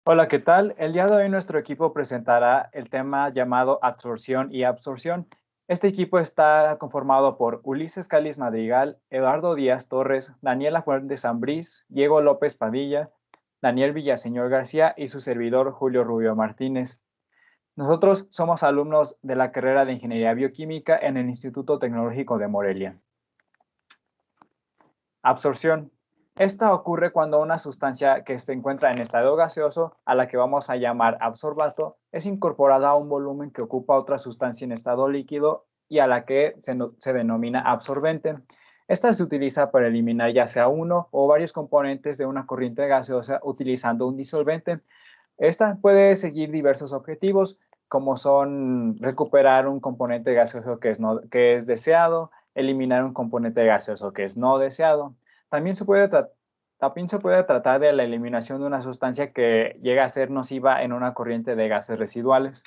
Hola, ¿qué tal? El día de hoy nuestro equipo presentará el tema llamado absorción y absorción. Este equipo está conformado por Ulises Cáliz Madrigal, Eduardo Díaz Torres, Daniela Fuentes Ambrís, Diego López Padilla, Daniel Villaseñor García y su servidor Julio Rubio Martínez. Nosotros somos alumnos de la carrera de Ingeniería Bioquímica en el Instituto Tecnológico de Morelia. Absorción. Esta ocurre cuando una sustancia que se encuentra en estado gaseoso, a la que vamos a llamar absorbato, es incorporada a un volumen que ocupa otra sustancia en estado líquido y a la que se denomina absorbente. Esta se utiliza para eliminar ya sea uno o varios componentes de una corriente gaseosa utilizando un disolvente. Esta puede seguir diversos objetivos, como son recuperar un componente gaseoso que es deseado, eliminar un componente gaseoso que es no deseado. También también se puede tratar de la eliminación de una sustancia que llega a ser nociva en una corriente de gases residuales.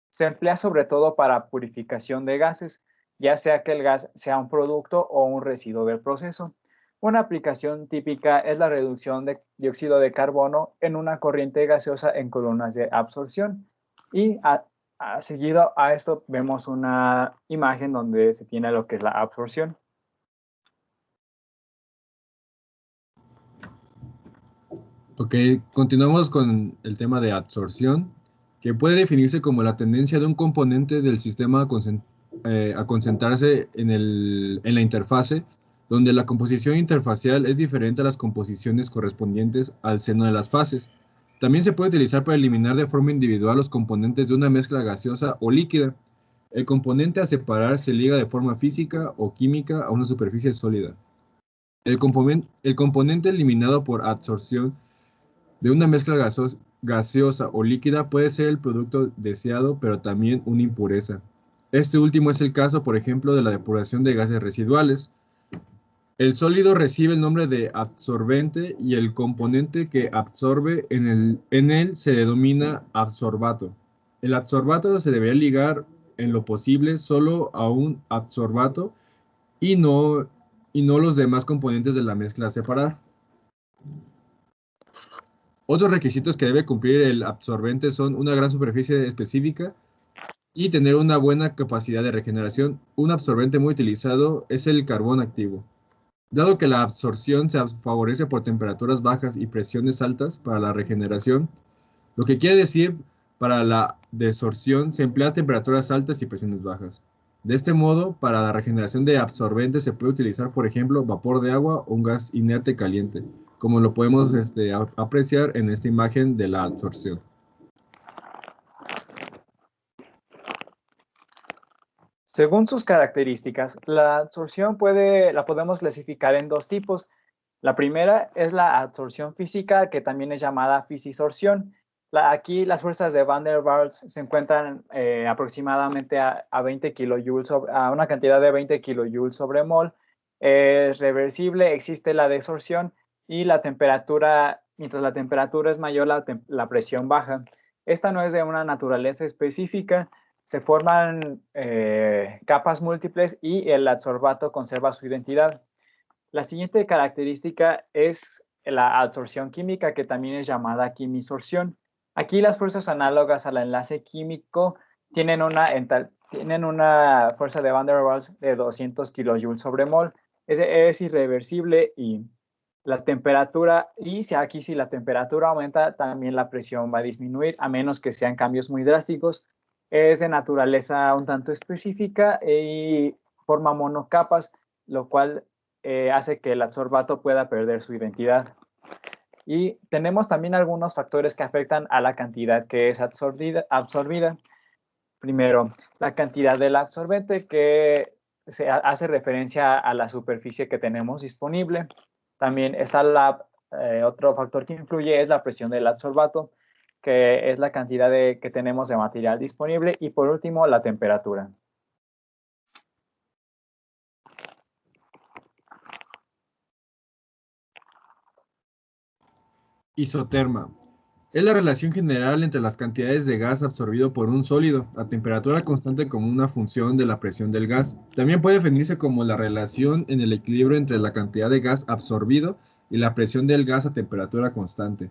Se emplea sobre todo para purificación de gases, ya sea que el gas sea un producto o un residuo del proceso. Una aplicación típica es la reducción de dióxido de carbono en una corriente gaseosa en columnas de absorción. Y seguido a esto vemos una imagen donde se tiene lo que es la absorción. Ok, continuamos con el tema de absorción, que puede definirse como la tendencia de un componente del sistema a concentrarse en la interfase, donde la composición interfacial es diferente a las composiciones correspondientes al seno de las fases. También se puede utilizar para eliminar de forma individual los componentes de una mezcla gaseosa o líquida. El componente a separar se liga de forma física o química a una superficie sólida. El componente eliminado por absorción de una mezcla gaseosa o líquida puede ser el producto deseado, pero también una impureza. Este último es el caso, por ejemplo, de la depuración de gases residuales. El sólido recibe el nombre de absorbente y el componente que absorbe en él se denomina absorbato. El absorbato se debería ligar en lo posible solo a un absorbato y no los demás componentes de la mezcla a separar. Otros requisitos que debe cumplir el absorbente son una gran superficie específica y tener una buena capacidad de regeneración. Un absorbente muy utilizado es el carbón activo. Dado que la absorción se favorece por temperaturas bajas y presiones altas para la regeneración, lo que quiere decir para la desorción se emplea temperaturas altas y presiones bajas. De este modo, para la regeneración de absorbentes se puede utilizar, por ejemplo, vapor de agua o un gas inerte caliente, como lo podemos apreciar en esta imagen de la absorción. Según sus características, la absorción la podemos clasificar en dos tipos. La primera es la absorción física, que también es llamada fisisorción. Aquí las fuerzas de Van der Waals se encuentran aproximadamente a 20 kilojoules a una cantidad de 20 kilojoules sobre mol. Es reversible, existe la desorción y la temperatura, mientras la temperatura es mayor, la presión baja. Esta no es de una naturaleza específica, se forman capas múltiples y el adsorbato conserva su identidad. La siguiente característica es la adsorción química, que también es llamada quimisorción. Aquí las fuerzas análogas al enlace químico tienen una fuerza de Van der Waals de 200 kilojoules sobre mol. Es irreversible y la temperatura, y si la temperatura aumenta, también la presión va a disminuir, a menos que sean cambios muy drásticos. Es de naturaleza un tanto específica y forma monocapas, lo cual hace que el adsorbato pueda perder su identidad. Y tenemos también algunos factores que afectan a la cantidad que es absorbida. Primero, la cantidad del absorbente, que se hace referencia a la superficie que tenemos disponible. También está otro factor que influye es la presión del adsorbato, que es la cantidad que tenemos de material disponible. Y por último, la temperatura. Isoterma. Es la relación general entre las cantidades de gas absorbido por un sólido a temperatura constante como una función de la presión del gas. También puede definirse como la relación en el equilibrio entre la cantidad de gas absorbido y la presión del gas a temperatura constante.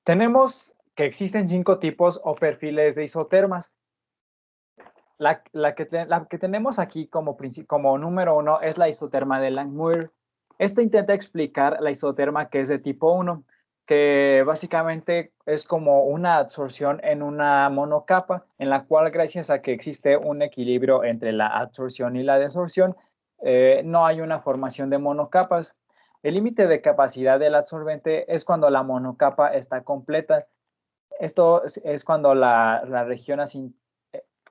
Tenemos que existen 5 tipos o perfiles de isotermas. La que tenemos aquí como número 1 es la isoterma de Langmuir. Esta intenta explicar la isoterma que es de tipo 1, que básicamente es como una absorción en una monocapa, en la cual gracias a que existe un equilibrio entre la absorción y la desorción, no hay una formación de monocapas. El límite de capacidad del absorbente es cuando la monocapa está completa. Esto es cuando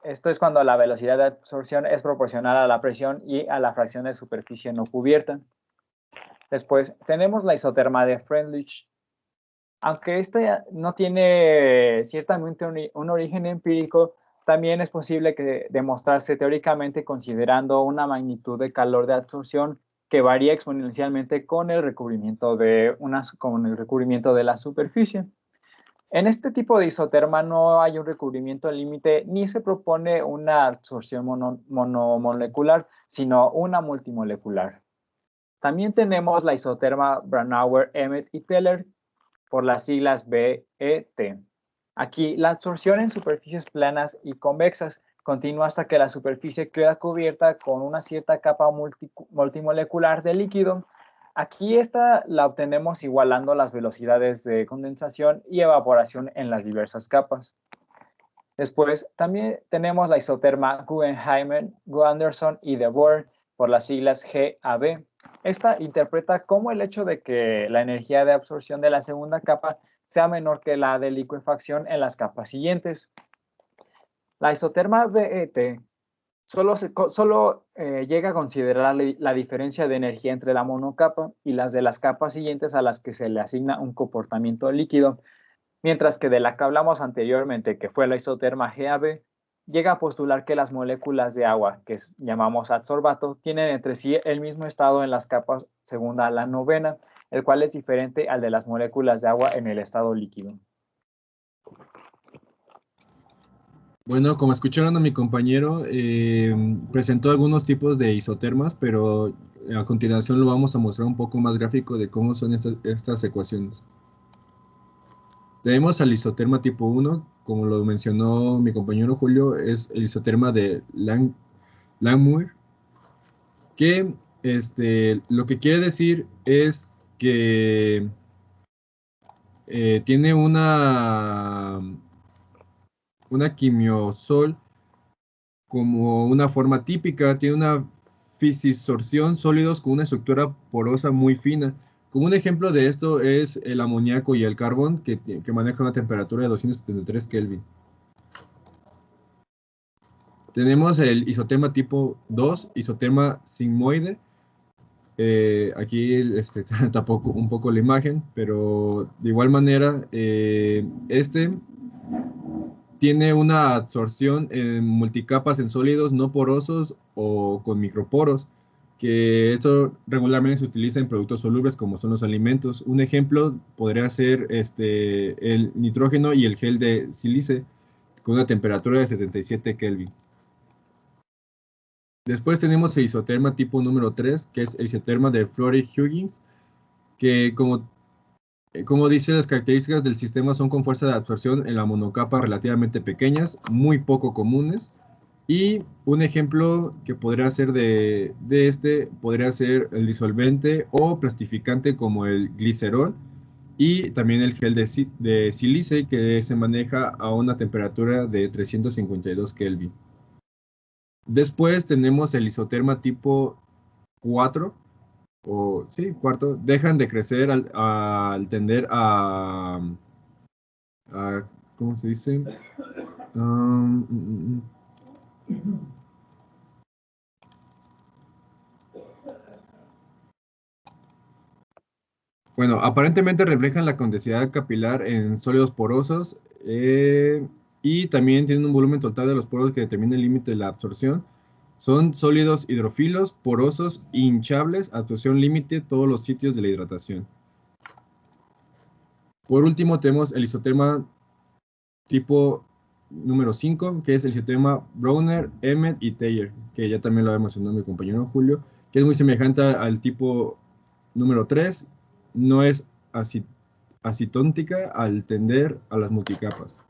esto es cuando la velocidad de absorción es proporcional a la presión y a la fracción de superficie no cubierta. Después tenemos la isoterma de Freundlich. Aunque esta no tiene ciertamente un origen empírico, también es posible que demostrarse teóricamente considerando una magnitud de calor de absorción que varía exponencialmente con el recubrimiento de la superficie. En este tipo de isoterma no hay un recubrimiento límite ni se propone una absorción monomolecular, sino una multimolecular. También tenemos la isoterma Brandauer, Emmett y Teller, por las siglas BET. Aquí la absorción en superficies planas y convexas continúa hasta que la superficie queda cubierta con una cierta capa multimolecular de líquido. Aquí esta la obtenemos igualando las velocidades de condensación y evaporación en las diversas capas. Después también tenemos la isoterma Guggenheim, Anderson y de Boer, por las siglas GAB. Esta interpreta cómo el hecho de que la energía de absorción de la segunda capa sea menor que la de licuefacción en las capas siguientes. La isoterma BET solo llega a considerar la diferencia de energía entre la monocapa y las de las capas siguientes a las que se le asigna un comportamiento líquido, mientras que de la que hablamos anteriormente, que fue la isoterma GAB, llega a postular que las moléculas de agua, que llamamos adsorbato, tienen entre sí el mismo estado en las capas segunda a la novena, el cual es diferente al de las moléculas de agua en el estado líquido. Bueno, como escucharon a mi compañero, presentó algunos tipos de isotermas, pero a continuación lo vamos a mostrar un poco más gráfico de cómo son estas ecuaciones. Tenemos al isoterma tipo 1, como lo mencionó mi compañero Julio, es el isoterma de Langmuir, que lo que quiere decir es que tiene una quimiosol como una forma típica, tiene una fisisorción sólidos con una estructura porosa muy fina. Como un ejemplo de esto es el amoníaco y el carbón, que manejan una temperatura de 273 Kelvin. Tenemos el isoterma tipo 2, isoterma sigmoide. Aquí tapo un poco la imagen, pero de igual manera, tiene una absorción en multicapas en sólidos no porosos o con microporos, que esto regularmente se utiliza en productos solubles como son los alimentos. Un ejemplo podría ser el nitrógeno y el gel de sílice con una temperatura de 77 Kelvin. Después tenemos el isoterma tipo número 3, que es el isoterma de Florey-Huggins, que como dice, las características del sistema son con fuerza de absorción en la monocapa relativamente pequeñas, muy poco comunes. Y un ejemplo que podría ser podría ser el disolvente o plastificante como el glicerol y también el gel de sílice que se maneja a una temperatura de 352 Kelvin. Después tenemos el isoterma tipo 4, cuarto, dejan de crecer al tender ¿cómo se dice? Bueno, aparentemente reflejan la condensidad capilar en sólidos porosos y también tienen un volumen total de los poros que determina el límite de la absorción. Son sólidos hidrofilos, porosos, hinchables, absorción límite, todos los sitios de la hidratación. Por último, tenemos el isoterma tipo número 5, que es el isoterma Browner, Emmett y Teller, que ya también lo había mencionado mi compañero Julio, que es muy semejante al tipo número 3, no es asintótica al tender a las multicapas.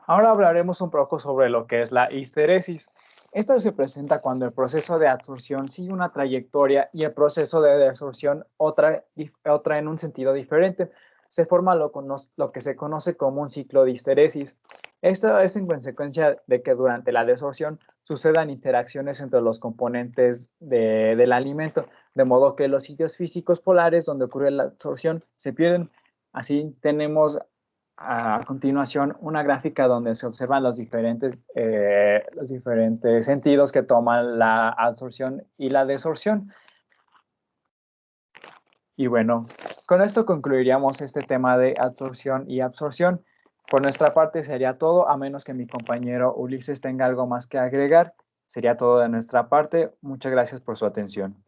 Ahora hablaremos un poco sobre lo que es la histeresis. Esta se presenta cuando el proceso de absorción sigue una trayectoria y el proceso de desorción otra en un sentido diferente. Se forma lo que se conoce como un ciclo de histeresis. Esto es en consecuencia de que durante la desorción sucedan interacciones entre los componentes del alimento, de modo que los sitios físicos polares donde ocurre la absorción se pierden. Así tenemos a continuación una gráfica donde se observan los diferentes sentidos que toman la absorción y la desorción. Y bueno, con esto concluiríamos este tema de absorción y absorción. Por nuestra parte sería todo, a menos que mi compañero Ulises tenga algo más que agregar. Sería todo de nuestra parte. Muchas gracias por su atención.